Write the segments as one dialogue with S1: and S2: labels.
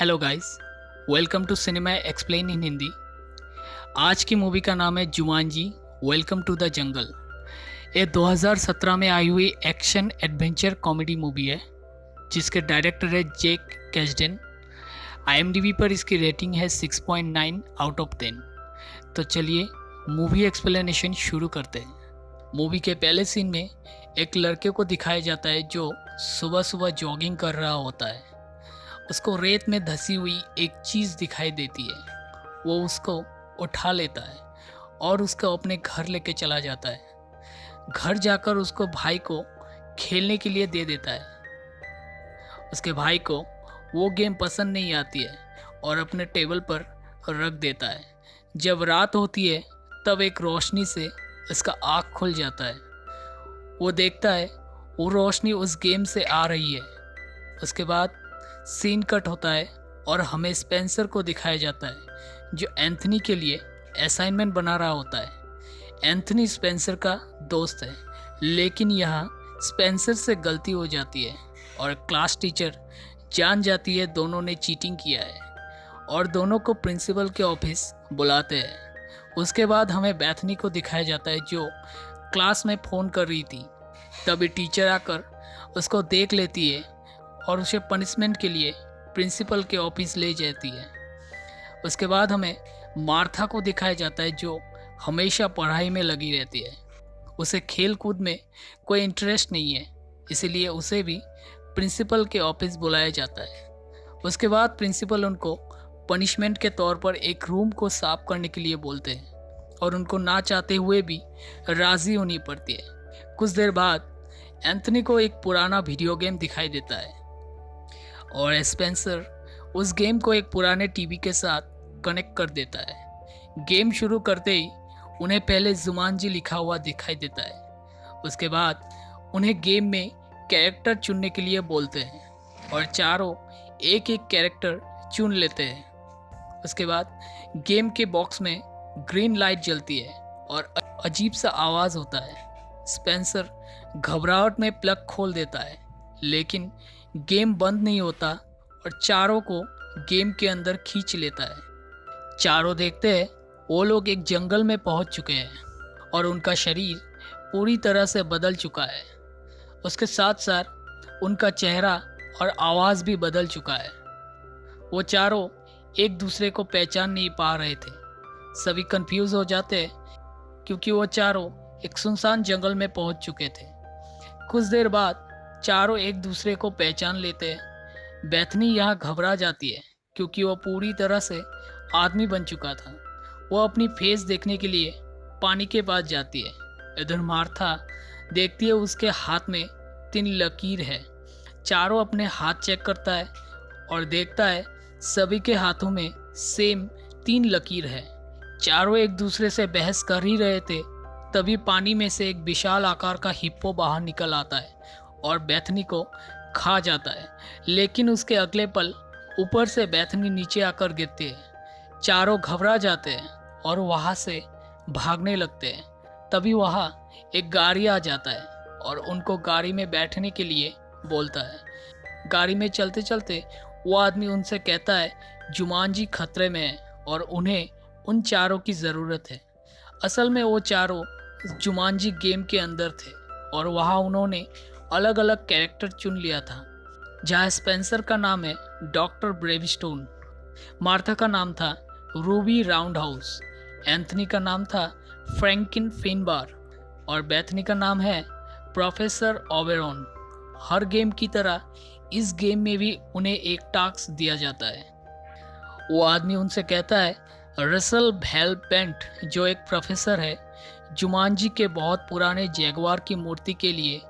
S1: Hello guys, welcome to cinema explain in Hindi. आज की movie का नाम है Jumanji welcome to the jungle. ये 2017 में आई हुई एक्शन एडवेंचर कॉमेडी मूवी है जिसके डायरेक्टर है जेक कैस्डेन। आईएमडीबी पर इसकी रेटिंग है 6.9 आउट ऑफ 10। तो चलिए मूवी एक्सप्लेनेशन शुरू करते हैं। मूवी के पहले सीन में एक लड़के को दिखाया जाता है जो सुबह सुबह जॉगिंग कर रहा होता है। उसको रेत में धसी हुई एक चीज़ दिखाई देती है। वो उसको उठा लेता है और उसको अपने घर लेके चला जाता है। घर जाकर उसको भाई को खेलने के लिए दे देता है। उसके भाई को वो गेम पसंद नहीं आती है और अपने टेबल पर रख देता है। जब रात होती है तब एक रोशनी से उसका आँख खुल जाता है। वो देखता है वो रोशनी उस गेम से आ रही है। उसके बाद सीन कट होता है और हमें स्पेंसर को दिखाया जाता है जो एंथनी के लिए असाइनमेंट बना रहा होता है। एंथनी स्पेंसर का दोस्त है, लेकिन यहाँ स्पेंसर से गलती हो जाती है और क्लास टीचर जान जाती है दोनों ने चीटिंग किया है और दोनों को प्रिंसिपल के ऑफिस बुलाते हैं। उसके बाद हमें बैथनी को दिखाया जाता है जो क्लास में फ़ोन कर रही थी। तभी टीचर आकर उसको देख लेती है और उसे पनिशमेंट के लिए प्रिंसिपल के ऑफिस ले जाती है। उसके बाद हमें मार्था को दिखाया जाता है जो हमेशा पढ़ाई में लगी रहती है। उसे खेल कूद में कोई इंटरेस्ट नहीं है, इसलिए उसे भी प्रिंसिपल के ऑफिस बुलाया जाता है। उसके बाद प्रिंसिपल उनको पनिशमेंट के तौर पर एक रूम को साफ करने के लिए बोलते हैं और उनको ना चाहते हुए भी राज़ी होनी पड़ती है। कुछ देर बाद एंथनी को एक पुराना वीडियो गेम दिखाई देता है और स्पेंसर उस गेम को एक पुराने टीवी के साथ कनेक्ट कर देता है। गेम शुरू करते ही उन्हें पहले जुमांजी लिखा हुआ दिखाई देता है। उसके बाद उन्हें गेम में कैरेक्टर चुनने के लिए बोलते हैं और चारों एक एक कैरेक्टर चुन लेते हैं। उसके बाद गेम के बॉक्स में ग्रीन लाइट जलती है और अजीब सा आवाज़ होता है। स्पेंसर घबराहट में प्लग खोल देता है, लेकिन गेम बंद नहीं होता और चारों को गेम के अंदर खींच लेता है। चारों देखते हैं वो लोग एक जंगल में पहुंच चुके हैं और उनका शरीर पूरी तरह से बदल चुका है। उसके साथ साथ उनका चेहरा और आवाज़ भी बदल चुका है। वो चारों एक दूसरे को पहचान नहीं पा रहे थे। सभी कंफ्यूज हो जाते हैं क्योंकि वो चारों एक सुनसान जंगल में पहुंच चुके थे। कुछ देर बाद चारों एक दूसरे को पहचान लेते हैं। बैथनी यहाँ घबरा जाती है क्योंकि वो पूरी तरह से आदमी बन चुका था। वो अपनी फेस देखने के लिए पानी के पास जाती है। इधर मार्था देखती है उसके हाथ में 3 लकीर है। चारों अपने हाथ चेक करता है और देखता है सभी के हाथों में सेम 3 लकीर है। चारों एक दूसरे से बहस कर ही रहे थे, तभी पानी में से एक विशाल आकार का हिप्पो बाहर निकल आता है और बैथनी को खा जाता है। लेकिन उसके अगले पल ऊपर से बैथनी नीचे आकर गिरती है। चारों घबरा जाते हैं और वहाँ से भागने लगते हैं। तभी वहाँ एक गाड़ी आ जाता है और उनको गाड़ी में बैठने के लिए बोलता है। गाड़ी में चलते चलते वो आदमी उनसे कहता है जुमांजी खतरे में है और उन्हें उन चारों की ज़रूरत है। असल में वो चारों जुमांजी गेम के अंदर थे और वहाँ उन्होंने अलग अलग कैरेक्टर चुन लिया था। जहाँ स्पेंसर का नाम है डॉक्टर ब्रेवस्टोन, मार्था का नाम था रूबी राउंडहाउस, एंथनी का नाम था फ्रैंकिन फिनबार और बैथनी का नाम है प्रोफेसर ओबेरॉन। हर गेम की तरह इस गेम में भी उन्हें एक टास्क दिया जाता है। वो आदमी उनसे कहता है रसल भेलपेंट जो एक प्रोफेसर है, जुमांजी के बहुत पुराने जैगवार की मूर्ति के लिए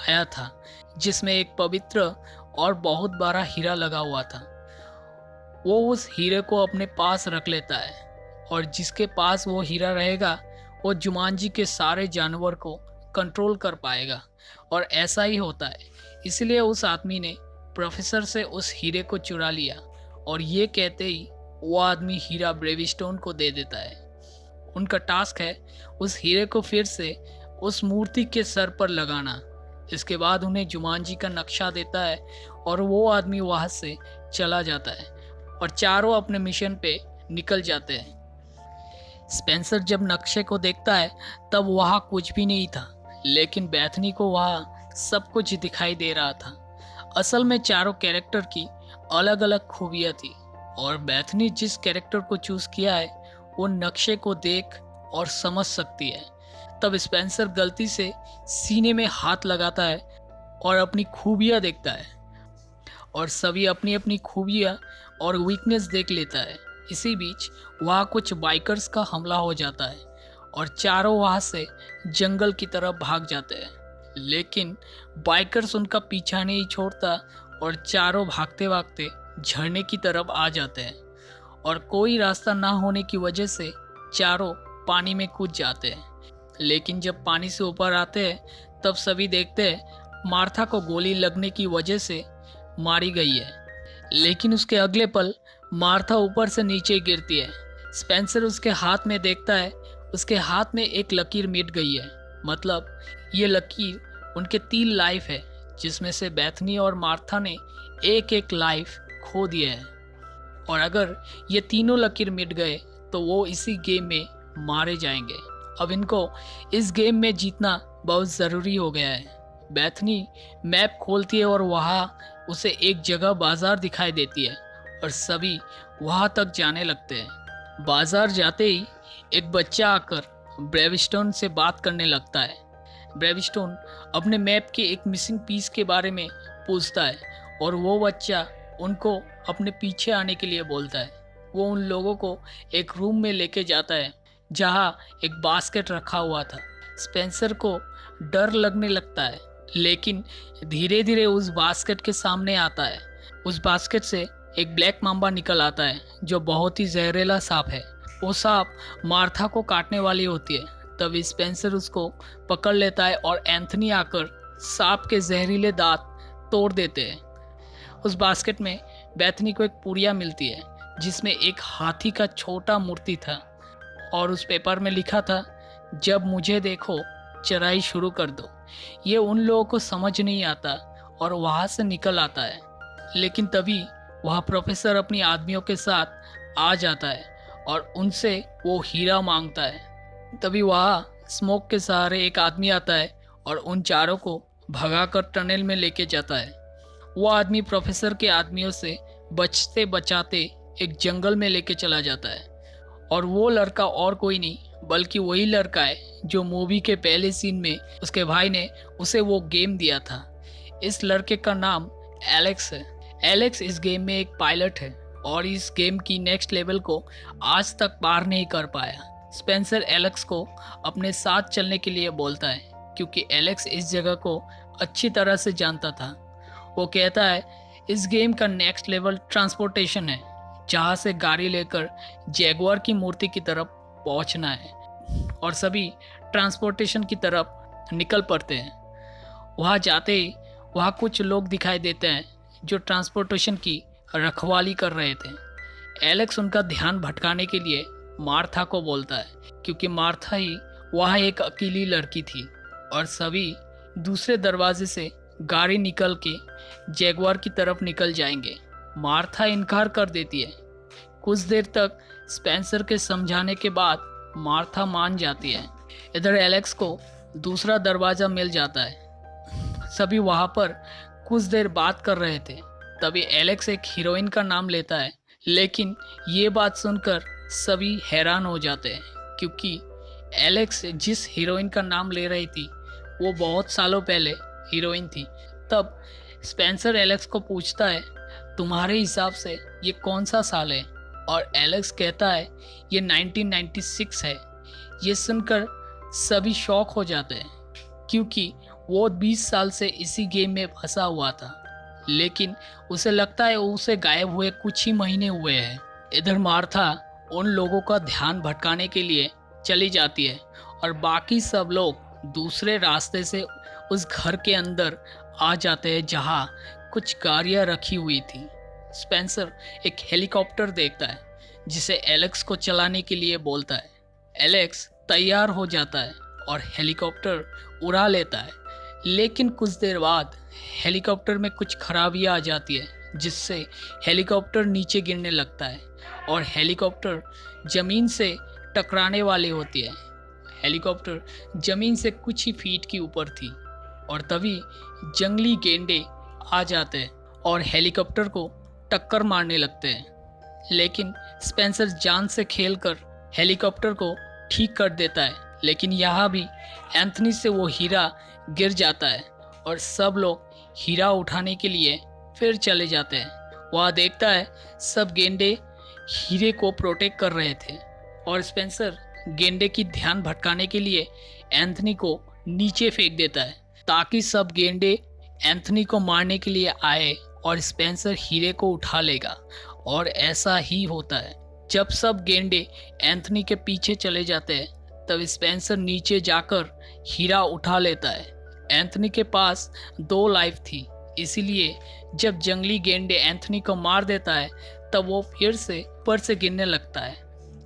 S1: आया था जिसमें एक पवित्र और बहुत बड़ा हीरा लगा हुआ था। वो उस हीरे को अपने पास रख लेता है और जिसके पास वो हीरा रहेगा वो जुमांजी के सारे जानवर को कंट्रोल कर पाएगा। और ऐसा ही होता है। इसलिए उस आदमी ने प्रोफेसर से उस हीरे को चुरा लिया और ये कहते ही वो आदमी हीरा ब्रेवस्टोन को दे देता है। उनका टास्क है उस हीरे को फिर से उस मूर्ति के सर पर लगाना। इसके बाद उन्हें जुमांजी का नक्शा देता है और वो आदमी वहाँ से चला जाता है। और चारों अपने मिशन पे निकल जाते हैं। स्पेंसर जब नक्शे को देखता है तब वहाँ कुछ भी नहीं था, लेकिन बैथनी को वहाँ सब कुछ दिखाई दे रहा था। असल में चारों कैरेक्टर की अलग अलग खूबियाँ थी और बैथनी जिस कैरेक्टर को चूज किया है वो नक्शे को देख और समझ सकती है। तब स्पेंसर गलती से सीने में हाथ लगाता है और अपनी खूबियाँ देखता है और सभी अपनी अपनी खूबियाँ और वीकनेस देख लेता है। इसी बीच वहाँ कुछ बाइकर्स का हमला हो जाता है और चारों वहाँ से जंगल की तरफ भाग जाते हैं, लेकिन बाइकर्स उनका पीछा नहीं छोड़ता और चारों भागते भागते झरने की तरफ आ जाते हैं और कोई रास्ता ना होने की वजह से चारों पानी में कूद जाते हैं। लेकिन जब पानी से ऊपर आते हैं तब सभी देखते हैं मार्था को गोली लगने की वजह से मारी गई है, लेकिन उसके अगले पल मार्था ऊपर से नीचे गिरती है। स्पेंसर उसके हाथ में देखता है, उसके हाथ में एक लकीर मिट गई है। मतलब ये लकीर उनके 3 लाइफ है, जिसमें से बैथनी और मार्था ने एक एक लाइफ खो दिया है और अगर ये तीनों लकीर मिट गए तो वो इसी गेम में मारे जाएंगे। अब इनको इस गेम में जीतना बहुत ज़रूरी हो गया है। बैथनी मैप खोलती है और वहाँ उसे एक जगह बाजार दिखाई देती है और सभी वहाँ तक जाने लगते हैं। बाजार जाते ही एक बच्चा आकर ब्रेविस्टोन से बात करने लगता है। ब्रेविस्टोन अपने मैप के एक मिसिंग पीस के बारे में पूछता है और वो बच्चा उनको अपने पीछे आने के लिए बोलता है। वो उन लोगों को एक रूम में लेके जाता है जहाँ एक बास्केट रखा हुआ था। स्पेंसर को डर लगने लगता है, लेकिन धीरे धीरे उस बास्केट के सामने आता है। उस बास्केट से एक ब्लैक मांबा निकल आता है जो बहुत ही जहरीला सांप है। वो सांप मार्था को काटने वाली होती है। तब स्पेंसर उसको पकड़ लेता है और एंथनी आकर सांप के जहरीले दांत तोड़ देते हैं। उस बास्केट में बैथनी को एक पुड़िया मिलती है जिसमें एक हाथी का छोटा मूर्ति था और उस पेपर में लिखा था, जब मुझे देखो चराई शुरू कर दो। ये उन लोगों को समझ नहीं आता और वहाँ से निकल आता है, लेकिन तभी वह प्रोफेसर अपनी आदमियों के साथ आ जाता है और उनसे वो हीरा मांगता है। तभी वहाँ स्मोक के सहारे एक आदमी आता है और उन चारों को भगाकर टनल में लेके जाता है। वो आदमी प्रोफेसर के आदमियों से बचते बचाते एक जंगल में लेके चला जाता है और वो लड़का और कोई नहीं बल्कि वही लड़का है जो मूवी के पहले सीन में उसके भाई ने उसे वो गेम दिया था। इस लड़के का नाम एलेक्स है। एलेक्स इस गेम में एक पायलट है और इस गेम की नेक्स्ट लेवल को आज तक पार नहीं कर पाया। स्पेंसर एलेक्स को अपने साथ चलने के लिए बोलता है क्योंकि एलेक्स इस जगह को अच्छी तरह से जानता था। वो कहता है इस गेम का नेक्स्ट लेवल ट्रांसपोर्टेशन है, जहाँ से गाड़ी लेकर जैगुआर की मूर्ति की तरफ पहुँचना है और सभी ट्रांसपोर्टेशन की तरफ निकल पड़ते हैं। वहाँ जाते ही वहाँ कुछ लोग दिखाई देते हैं जो ट्रांसपोर्टेशन की रखवाली कर रहे थे। एलेक्स उनका ध्यान भटकाने के लिए मार्था को बोलता है क्योंकि मार्था ही वहाँ एक अकेली लड़की थी और सभी दूसरे दरवाजे से गाड़ी निकल के जैगुआर की तरफ निकल जाएंगे। मार्था इनकार कर देती है। कुछ देर तक स्पेंसर के समझाने के बाद मार्था मान जाती है। इधर एलेक्स को दूसरा दरवाज़ा मिल जाता है। सभी वहाँ पर कुछ देर बात कर रहे थे। तभी एलेक्स एक हीरोइन का नाम लेता है, लेकिन ये बात सुनकर सभी हैरान हो जाते हैं क्योंकि एलेक्स जिस हीरोइन का नाम ले रही थी वो बहुत सालों पहले हीरोइन थी। तब स्पेंसर एलेक्स को पूछता है, तुम्हारे हिसाब से ये कौन सा साल है? और एलेक्स कहता है ये 1996 है। ये सुनकर सभी शॉक हो जाते हैं क्योंकि वो 20 साल से इसी गेम में फंसा हुआ था, लेकिन उसे लगता है उसे गायब हुए कुछ ही महीने हुए हैं। इधर मार्था उन लोगों का ध्यान भटकाने के लिए चली जाती है और बाकी सब लोग दूसरे रास्ते से उस घर के अंदर आ जाते हैं जहाँ कुछ गाड़ियाँ रखी हुई थी। स्पेंसर एक हेलीकॉप्टर देखता है जिसे एलेक्स को चलाने के लिए बोलता है। एलेक्स तैयार हो जाता है और हेलीकॉप्टर उड़ा लेता है, लेकिन कुछ देर बाद हेलीकॉप्टर में कुछ खराबियाँ आ जाती है जिससे हेलीकॉप्टर नीचे गिरने लगता है और हेलीकॉप्टर ज़मीन से टकराने वाली होती है। हेलीकॉप्टर ज़मीन से कुछ ही फीट की ऊपर थी और तभी जंगली गेंडे आ जाते हैं और हेलीकॉप्टर को टक्कर मारने लगते हैं। लेकिन स्पेंसर जान से खेलकर हेलीकॉप्टर को ठीक कर देता है, लेकिन यहाँ भी एंथनी से वो हीरा गिर जाता है और सब लोग हीरा उठाने के लिए फिर चले जाते हैं। वह देखता है सब गेंडे हीरे को प्रोटेक्ट कर रहे थे और स्पेंसर गेंडे की ध्यान भटकाने के लिए एंथनी को नीचे फेंक देता है ताकि सब गेंडे एंथनी को मारने के लिए आए और स्पेंसर हीरे को उठा लेगा। और ऐसा ही होता है। जब सब गेंडे एंथनी के पीछे चले जाते हैं तब स्पेंसर नीचे जाकर हीरा उठा लेता है। एंथनी के पास 2 लाइफ थी, इसीलिए जब जंगली गेंडे एंथनी को मार देता है तब वो फिर से ऊपर से गिरने लगता है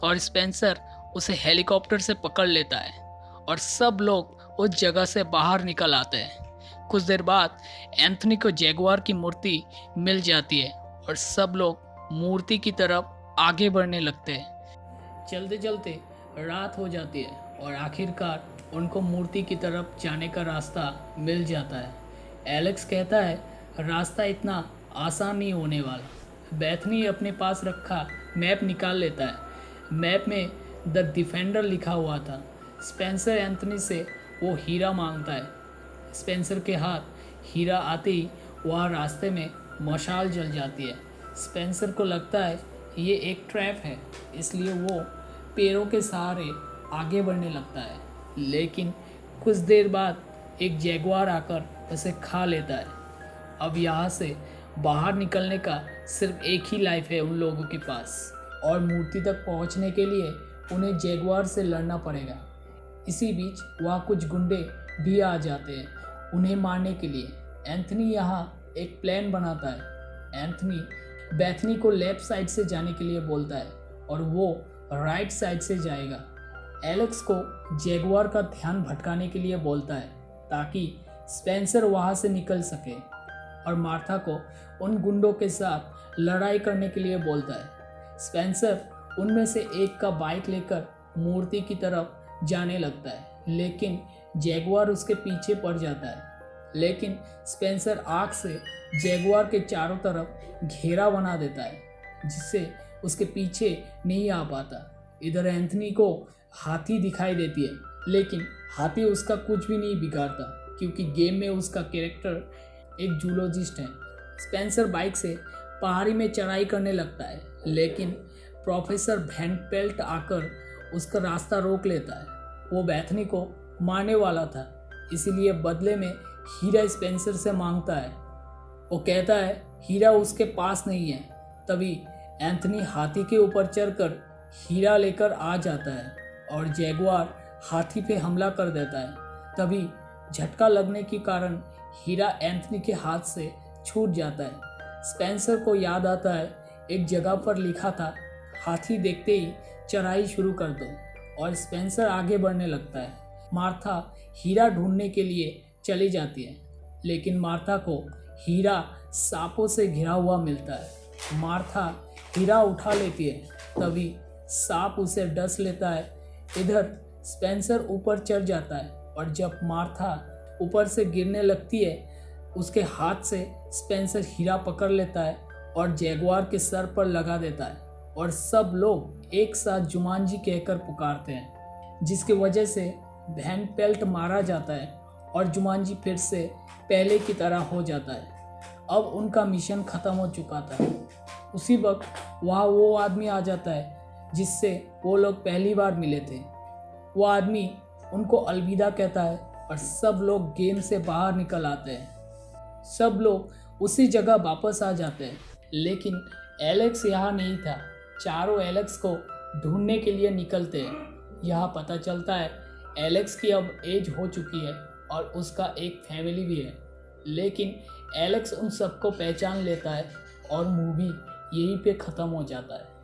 S1: और स्पेंसर उसे हेलीकॉप्टर से पकड़ लेता है और सब लोग उस जगह से बाहर निकल आते हैं। कुछ देर बाद एंथनी को जैगुआर की मूर्ति मिल जाती है और सब लोग मूर्ति की तरफ आगे बढ़ने लगते हैं। चलते चलते रात हो जाती है और आखिरकार उनको मूर्ति की तरफ जाने का रास्ता मिल जाता है। एलेक्स कहता है रास्ता इतना आसान नहीं होने वाला। बेथनी अपने पास रखा मैप निकाल लेता है। मैप में द डिफेंडर लिखा हुआ था। स्पेंसर एंथनी से वो हीरा मांगता है। स्पेंसर के हाथ हीरा आते ही वहाँ रास्ते में मशाल जल जाती है। स्पेंसर को लगता है ये एक ट्रैप है, इसलिए वो पैरों के सहारे आगे बढ़ने लगता है। लेकिन कुछ देर बाद एक जैगुआर आकर उसे खा लेता है। अब यहाँ से बाहर निकलने का सिर्फ एक ही लाइफ है उन लोगों के पास और मूर्ति तक पहुँचने के लिए उन्हें जैगुआर से लड़ना पड़ेगा। इसी बीच वहाँ कुछ गुंडे भी आ जाते हैं उन्हें मारने के लिए। एंथनी यहाँ एक प्लान बनाता है। एंथनी बेथनी को लेफ्ट साइड से जाने के लिए बोलता है और वो राइट साइड से जाएगा। एलेक्स को जैगुआर का ध्यान भटकाने के लिए बोलता है ताकि स्पेंसर वहाँ से निकल सके और मार्था को उन गुंडों के साथ लड़ाई करने के लिए बोलता है। स्पेंसर उनमें से एक का बाइक लेकर मूर्ति की तरफ जाने लगता है, लेकिन जैगुआर उसके पीछे पड़ जाता है। लेकिन स्पेंसर आग से जैगुआर के चारों तरफ घेरा बना देता है जिससे उसके पीछे नहीं आ पाता। इधर एंथनी को हाथी दिखाई देती है, लेकिन हाथी उसका कुछ भी नहीं बिगाड़ता क्योंकि गेम में उसका कैरेक्टर एक जूलॉजिस्ट है। स्पेंसर बाइक से पहाड़ी में चढ़ाई करने लगता है, लेकिन प्रोफेसर वैन पेल्ट आकर उसका रास्ता रोक लेता है। वो बेथनी को मारने वाला था, इसीलिए बदले में हीरा स्पेंसर से मांगता है। वो कहता है हीरा उसके पास नहीं है। तभी एंथनी हाथी के ऊपर चढ़कर हीरा लेकर आ जाता है और जैगुआर हाथी पे हमला कर देता है। तभी झटका लगने के कारण हीरा एंथनी के हाथ से छूट जाता है। स्पेंसर को याद आता है एक जगह पर लिखा था हाथी देखते ही चढ़ाई शुरू कर दो, और स्पेंसर आगे बढ़ने लगता है। मार्था हीरा ढूंढने के लिए चली जाती है, लेकिन मार्था को हीरा सांपों से घिरा हुआ मिलता है। मार्था हीरा उठा लेती है, तभी सांप उसे डस लेता है। इधर स्पेंसर ऊपर चढ़ जाता है और जब मार्था ऊपर से गिरने लगती है उसके हाथ से स्पेंसर हीरा पकड़ लेता है और जैगुआर के सर पर लगा देता है और सब लोग एक साथ जुमांजी कहकर पुकारते हैं, जिसकी वजह से वैन पेल्ट मारा जाता है और जुमांजी फिर से पहले की तरह हो जाता है। अब उनका मिशन ख़त्म हो चुका था। उसी वक्त वहाँ वो आदमी आ जाता है जिससे वो लोग पहली बार मिले थे। वो आदमी उनको अलविदा कहता है और सब लोग गेम से बाहर निकल आते हैं। सब लोग उसी जगह वापस आ जाते हैं, लेकिन एलेक्स यहाँ नहीं था। चारों एलेक्स को ढूंढने के लिए निकलते हैं। यहाँ पता चलता है एलेक्स की अब एज हो चुकी है और उसका एक फैमिली भी है, लेकिन एलेक्स उन सबको पहचान लेता है और मूवी यहीं पे ख़त्म हो जाता है।